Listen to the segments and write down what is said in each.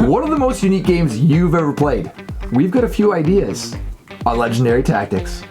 What are the most unique games you've ever played? We've got a few ideas on Legendary Tactics.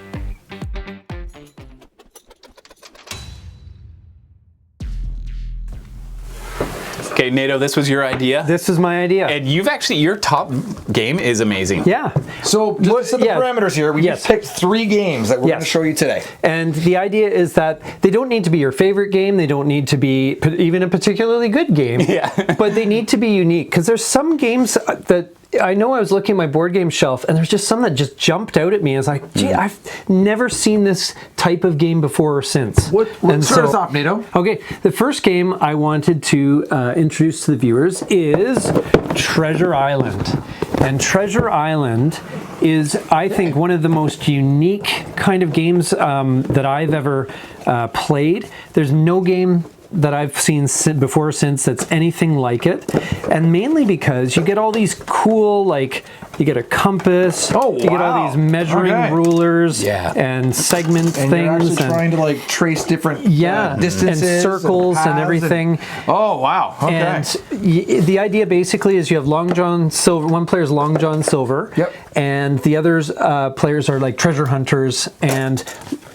Okay, Nato, this was your idea. This is my idea. And you've actually, your top game is amazing. Yeah. So, just to set the parameters here, we just picked 3 games that we're going to show you today. And the idea is that they don't need to be your favorite game. They don't need to be even a particularly good game. Yeah. But they need to be unique. Because there's some games that I know I was looking at my board game shelf, and there's just some that just jumped out at me. I was like, gee, I've never seen this type of game before or since. Start us off, Nato. Okay, the first game I wanted to introduce to the viewers is Treasure Island. And Treasure Island is, I think, one of the most unique kind of games that I've ever played. There's no game that I've seen before or since that's anything like it, and mainly because you get all these cool, like, you get a compass, you get all these measuring rulers and segment things, you're actually trying to like trace different distances and circles and everything. Oh wow! Okay. And the idea basically is you have Long John Silver. One player is Long John Silver, and the others players are like treasure hunters. And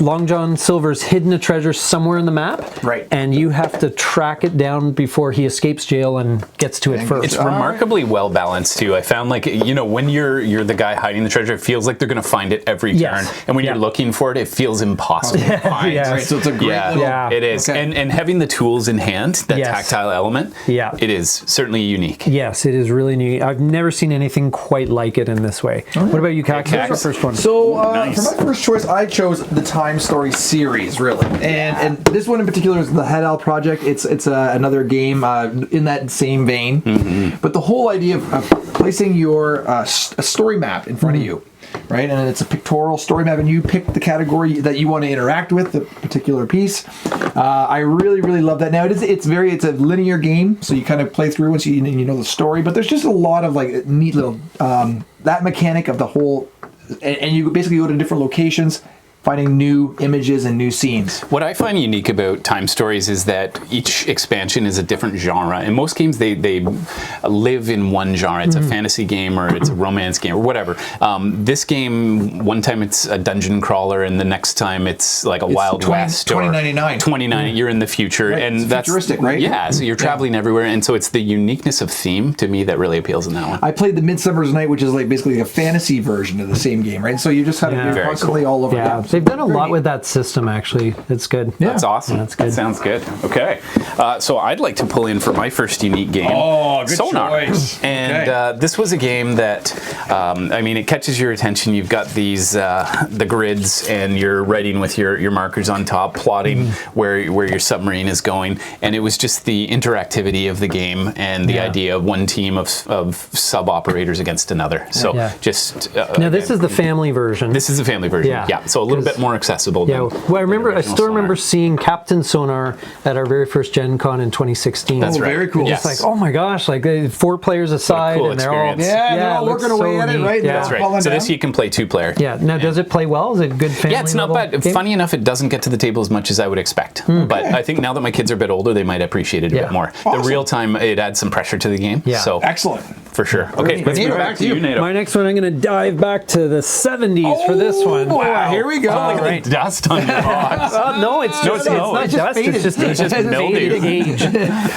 Long John Silver's hidden a treasure somewhere in the map, and you have to track it down before he escapes jail and gets to it first. It's remarkably well balanced too. I found, like, you know, when you're the guy hiding the treasure, it feels like they're going to find it every turn, and when you're looking for it, it feels impossible to find. So it's a great little... It is. And having the tools in hand, that tactile element, it is certainly unique. Yes, it is really neat. I've never seen anything quite like it in this way. What about you, Cax? What's your first one? So for my first choice, I chose the Time Story series, really, and this one in particular is the Head Owl Project. It's another game in that same vein, but the whole idea of placing your a story map in front of you, right? And it's a pictorial story map, and you pick the category that you want to interact with, the particular piece. I really love that. Now it's a linear game, so you kind of play through once you know the story. But there's just a lot of like neat little that mechanic of the whole, and you basically go to different locations, finding new images and new scenes. What I find unique about Time Stories is that each expansion is a different genre. In most games, they live in one genre. It's a fantasy game, or it's a romance game, or whatever. This game, one time it's a dungeon crawler, and the next time it's like a Wild West. 2099. 2099, you're in the future. And it's that's futuristic, right? Yeah, so you're traveling everywhere, and so it's the uniqueness of theme, to me, that really appeals in that one. I played the Midsummer's Night, which is like basically a fantasy version of the same game, right? So you just have to be constantly all over town. They've done a lot with that system, actually. It's good. Yeah. That's awesome. That's good. That sounds good. Okay. So I'd like to pull in for my first unique game. Oh, good Sonar. choice. And this was a game that, I mean, it catches your attention. You've got these, the grids, and you're writing with your markers on top, plotting where your submarine is going. And it was just the interactivity of the game and the idea of one team of sub-operators against another. So just... now, this is the family version. This is the family version. Yeah. So a little bit more accessible. Yeah. Well, I still remember seeing Captain Sonar at our very first Gen Con in 2016. That's right. Very cool. It's like, oh my gosh, like 4 players aside, cool and they're all they're all working away at it, right? Yeah. That's right. So this you can play 2-player. Yeah. Now, does it play well? Is it a good family? Yeah, it's not bad. Game? Funny enough, it doesn't get to the table as much as I would expect. But I think now that my kids are a bit older, they might appreciate it a bit more. Awesome. The real time, it adds some pressure to the game. Yeah. So excellent. For sure. Okay, let's move back to you, Nato. My next one, I'm going to dive back to the 70s for this one. Wow, here we go. Look at the dust on your box. No, it's just it's not dust. It's just faded age.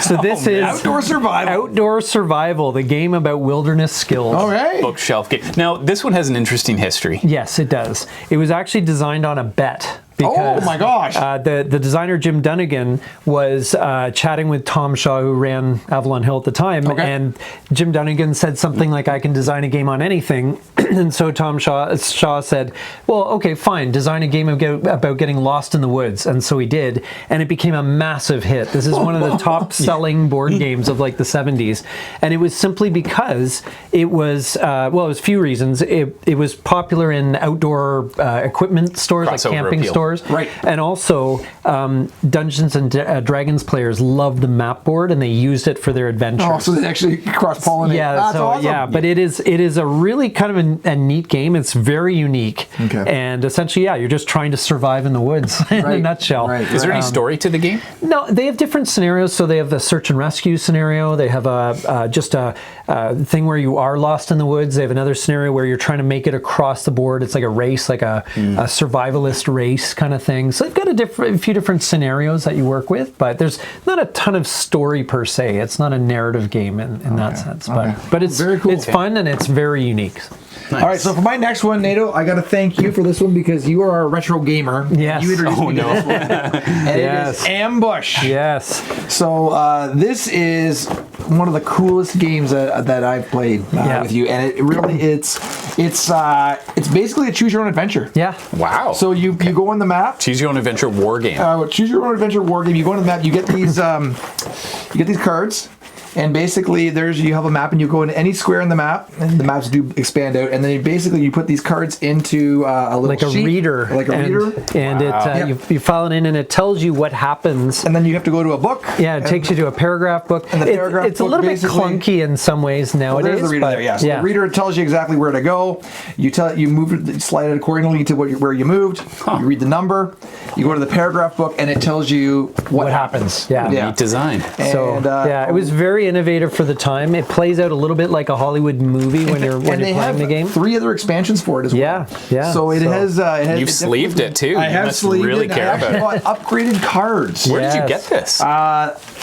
So this is Outdoor Survival. Outdoor Survival, the game about wilderness skills. All right. Bookshelf game. Now, this one has an interesting history. Yes, it does. It was actually designed on a bet. Oh my gosh! The designer Jim Dunnigan was chatting with Tom Shaw, who ran Avalon Hill at the time, and Jim Dunnigan said something like, "I can design a game on anything," and so Tom Shaw said, "Well, okay, fine, design a game about getting lost in the woods," and so he did, and it became a massive hit. This is one of the top-selling board games of like the 70s, and it was simply because it was it was a few reasons. It was popular in outdoor equipment stores, like camping stores. Wars. Right. And also, Dungeons and Dragons players loved the map board, and they used it for their adventures. Oh, so they actually cross-pollinate. Yeah, That's so awesome. yeah, but it is a really kind of a neat game. It's very unique, and essentially, yeah, you're just trying to survive in the woods in a nutshell. Right. Is there any story to the game? No, they have different scenarios. So they have the search and rescue scenario. They have just a thing where you are lost in the woods. They have another scenario where you're trying to make it across the board. It's like a race, like a survivalist race kind of thing. So they've got a few different scenarios that you work with, but there's not a ton of story per se. It's not a narrative game in that sense, but it's very cool. It's fun and it's very unique. Nice. All right, so for my next one, Nato, I got to thank you for this one because you are a retro gamer. Yes. You introduced me to this one. And Yes. it is Ambush. Yes. So this is one of the coolest games that I've played with you, and it's basically a choose your own adventure. Yeah. Wow. So you go on the map. Choose your own adventure war game. Choose your own adventure war game. You go on the map. You get these cards. And basically, you have a map, and you go into any square in the map, and the maps do expand out. And then you put these cards into a little Like a sheet, reader. And you file it in, and it tells you what happens. And then you have to go to a book. Yeah, it takes you to a paragraph book. And the paragraph it's a book little bit basically- clunky in some ways nowadays. There's the reader but, there, yes. The reader tells you exactly where to go. You move it, slide it accordingly to where you moved. You read the number. You go to the paragraph book, and it tells you what happens. Yeah. Neat design. So it was very innovative for the time. It plays out a little bit like a Hollywood movie when you're playing the game. 3 other expansions for it as well. Yeah. So it has. You've sleeved it too. I You have must sleeved really it. care I actually about it. bought upgraded cards. Where did you Yes. get this?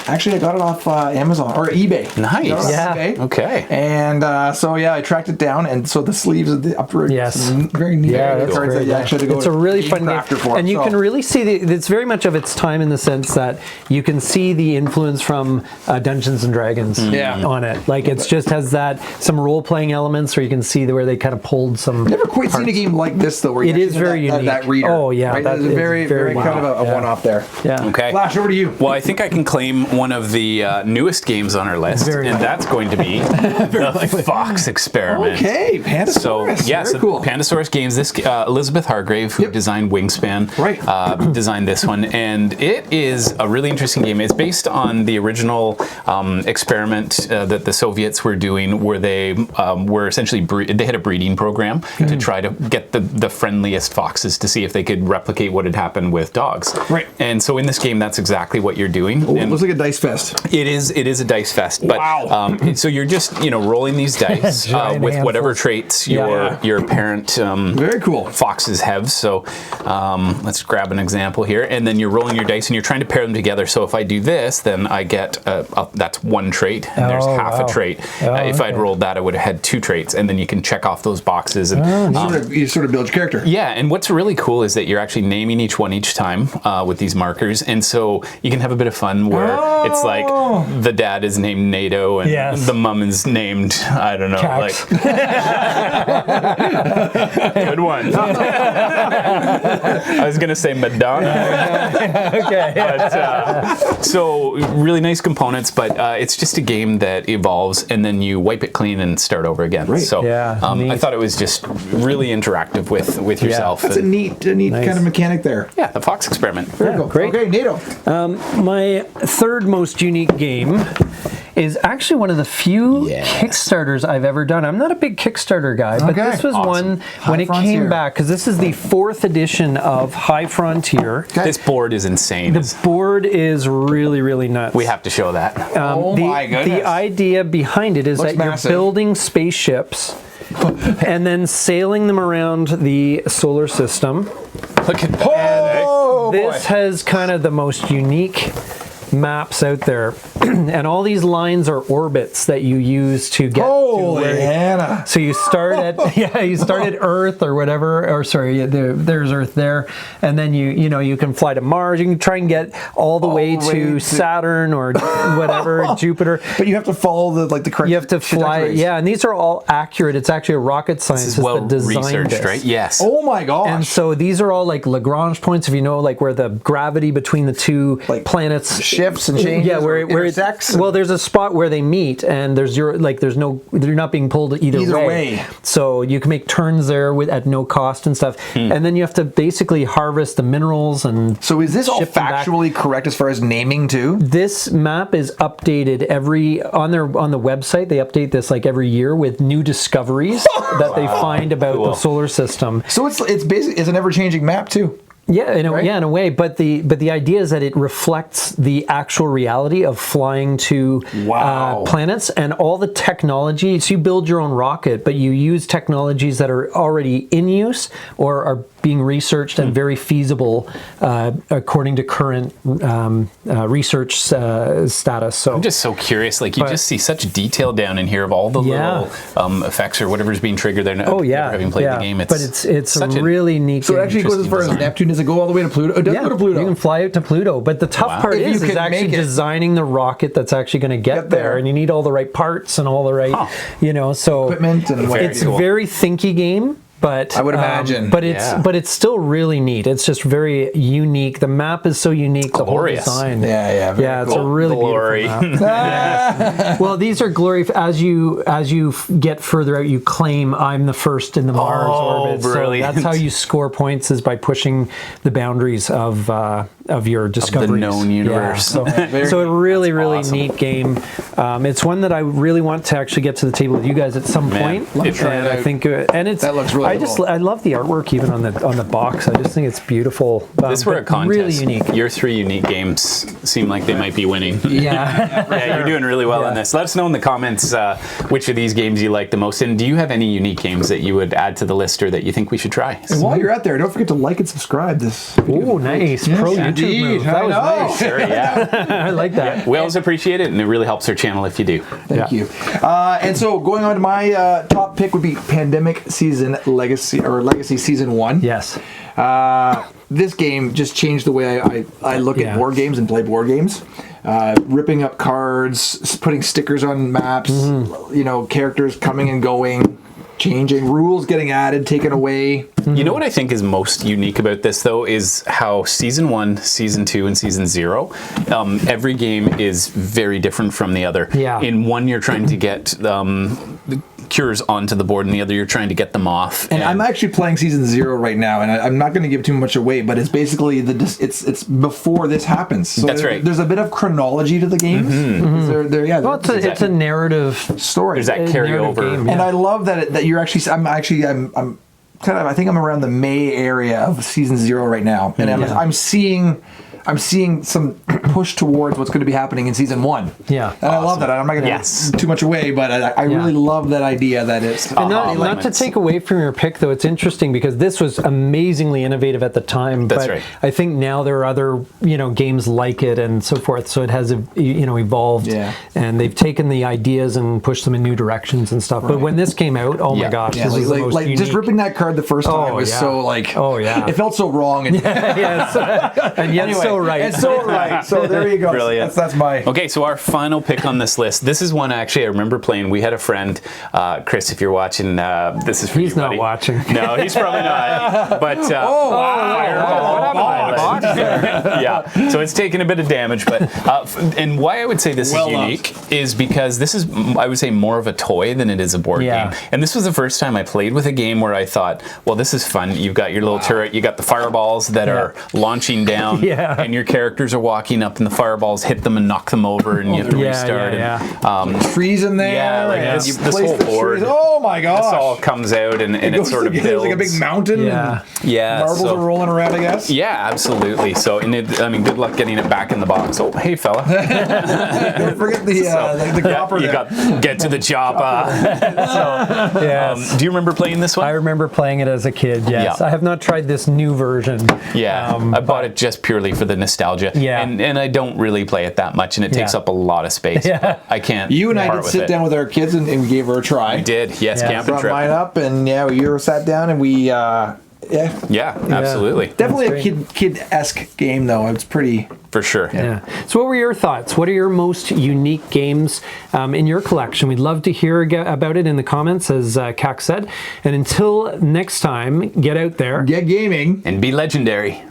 Actually, I got it off Amazon or eBay. Nice. Got it off Yeah. eBay. Okay. And I tracked it down, and so the sleeves of the upgrade. Yes. Very neat. Yeah, that's cards great. that you actually had to go It's to a really Game fun game, Crafter for. and you can really see it's very much of its time in the sense that you can see the influence from Dungeons and Dragons on it. Like it just has some role playing elements where you can see where they kind of pulled some. Never quite seen a game like this though. Where you It is actually very have unique. that reader. Oh, yeah, right? that That is is very very kind of a wow. one-off there. Yeah. Okay. Flash, over to you. Well, I think I can claim one of the newest games on our list, Very and likely. that's going to be the Fox Experiment. Okay, Pandasaurus. So yes, Very cool. Pandasaurus Games. This Elizabeth Hargrave, who designed Wingspan, designed this one, and it is a really interesting game. It's based on the original experiment that the Soviets were doing, where they were essentially they had a breeding program to try to get the friendliest foxes to see if they could replicate what had happened with dogs. Right. And so in this game, that's exactly what you're doing. Oh, it And looks like a dice fest. it is a dice fest, but so you're just rolling these dice Giant with whatever handfuls. traits Yeah. your parent Very cool. foxes have. So let's grab an example here, and then you're rolling your dice and you're trying to pair them together. So if I do this, then I get that's one trait, and there's half a trait. If I'd rolled that, I would have had 2 traits, and then you can check off those boxes. And You sort of build your character. yeah, and what's really cool is that you're actually naming each one each time with these markers, and so you can have a bit of fun where it's like the dad is named NATO, and Yes. the mom is named, I don't know, Cax. like good one. I was gonna say Madonna. Okay. But, so really nice components, but it's just a game that evolves, and then you wipe it clean and start over again. Right. So Yeah, I neat. thought it was just really interactive with yourself. That's a and- neat Nice. kind of mechanic there. yeah, the Fox Experiment. Very cool. great. Okay, NATO. My third most unique game is actually one of the few Kickstarters I've ever done. I'm not a big Kickstarter guy, but Okay. this was Awesome. one High when it Frontier. came back, because this is the 4th edition of High Frontier. This board is insane. The board is really, really nuts. We have to show that. Oh my goodness. The idea behind it is Looks that you're massive. building spaceships and then sailing them around the solar system. Look at Oh, This has kind of the most unique maps out there, and all these lines are orbits that you use to get to Holy where Hannah. so you start at you start at Earth or whatever, or sorry, there's Earth there, and then you can fly to Mars. You can try and get all the way to Saturn or whatever, Jupiter. But you have to follow the correct. You have to fly, trajectories. and these are all accurate. It's actually a rocket scientist This is well that designed researched, this. right? Yes. Oh my gosh. And so these are all like Lagrange points, if you know, like where the gravity between the two Like planets shifts and changes. Yeah, where it intersects. well, there's a spot where they meet, and you're not being pulled either way. So you can make turns there at no cost and stuff, and then you have to basically harvest the minerals and. So is this all ship them back. factually correct as far as naming too? This map is updated on the website. They update this like every year with new discoveries that they find about the solar system. So it's basically an ever changing map too. Yeah, in a way. But the idea is that it reflects the actual reality of flying to planets and all the technology. So you build your own rocket, but you use technologies that are already in use or are being researched and very feasible according to current research status. So I'm just so curious. Like you just see such detail down in here of all the little effects or whatever's being triggered there. Oh yeah, never having played the game. But it's a really neat. So game. it actually goes as far as Neptune. Does it go all the way to Pluto? It does go to Pluto. You can fly out to Pluto. But the tough part is actually designing the rocket that's actually going to get there, and you need all the right parts and all the right, so equipment and it's a very thinky game. But I would imagine, but it's still really neat. It's just very unique. The map is so unique. Glorious. The whole design, very it's a really beautiful map. Well, these are glory. As you get further out, you claim I'm the first in the Mars orbit. Brilliant. So that's how you score points, is by pushing the boundaries of your discoveries. Of the known universe. Yeah, so a really awesome. Neat game. It's one that I really want to actually get to the table with you guys at some point. And I think that looks really. I love the artwork even on the box. I just think it's beautiful. This were a contest. Really unique. Your 3 unique games seem like they might be winning. Yeah, you're doing really well on this. Let us know in the comments which of these games you like the most, and do you have any unique games that you would add to the list or that you think we should try? And while you're out there, don't forget to like and subscribe. This. Oh, nice. Yes, Pro YouTube move. That was nice. Sure, I like that. We always appreciate it, and it really helps our channel if you do. Thank you. And so going on to my top pick would be Pandemic Season Legacy Season 1. Yes. This game just changed the way I look at board games and play board games. Ripping up cards, putting stickers on maps, characters coming and going, changing, rules getting added, taken away. You know what I think is most unique about this, though, is how Season 1, Season 2, and Season 0, every game is very different from the other. Yeah. In one, you're trying to get cures onto the board, and the other you're trying to get them off. And I'm actually playing Season 0 right now, and I'm not going to give too much away, but it's basically it's before this happens. So that's right. There's a bit of chronology to the games. Well, it's a narrative story. There's that carryover, game, and I love that you're actually. I'm kind of. I think I'm around the May area of Season 0 right now, and I'm seeing some push towards what's going to be happening in Season 1. Yeah. And I love that. I'm not going to give too much away, but I really love that idea that it's... And not to take away from your pick, though, it's interesting because this was amazingly innovative at the time. That's right. I think now there are other, games like it and so forth. So it has, evolved. Yeah. And they've taken the ideas and pushed them in new directions and stuff. Right. But when this came out, oh my gosh, this was the most unique. Just ripping that card the first time was so like... Oh, yeah. It felt so wrong. And, and yet anyway, so right. It's so right. So there you go. Brilliant. That's my... Okay, so our final pick on this list. This is one actually I remember playing. We had a friend, Chris, if you're watching, this is for He's you, buddy. not watching. No, he's probably not. But yeah, so it's taken a bit of damage. But and why I would say this is unique is because this is, I would say, more of a toy than it is a board game. And this was the first time I played with a game where I thought, well, this is fun. You've got your little turret, you got the fireballs that are launching down, and your characters are walking up, and the fireballs hit them and knock them over, and you have to restart. And, trees in there. Yeah, like this whole board. Oh my gosh! This all comes out, and it sort of builds. There's like a big mountain. Yeah. Marbles are rolling around, I guess. Yeah, absolutely. So, good luck getting it back in the box. Oh, hey, fella. Don't forget the copper. You got get to the job. Do you remember playing this one? I remember playing it as a kid. Yes, I have not tried this new version. Yeah, I bought it just purely for the nostalgia. Yeah, and I don't really play it that much, and it takes up a lot of space. Yeah, I can't. You and I did sit down with our kids and we gave her a try. We did. Yes, camping trip. Brought mine up, and you sat down and we. Yeah, absolutely. Definitely a kid-esque game, though. It's pretty... For sure. Yeah. So what were your thoughts? What are your most unique games in your collection? We'd love to hear about it in the comments, as Kak said. And until next time, get out there. Get gaming. And be legendary.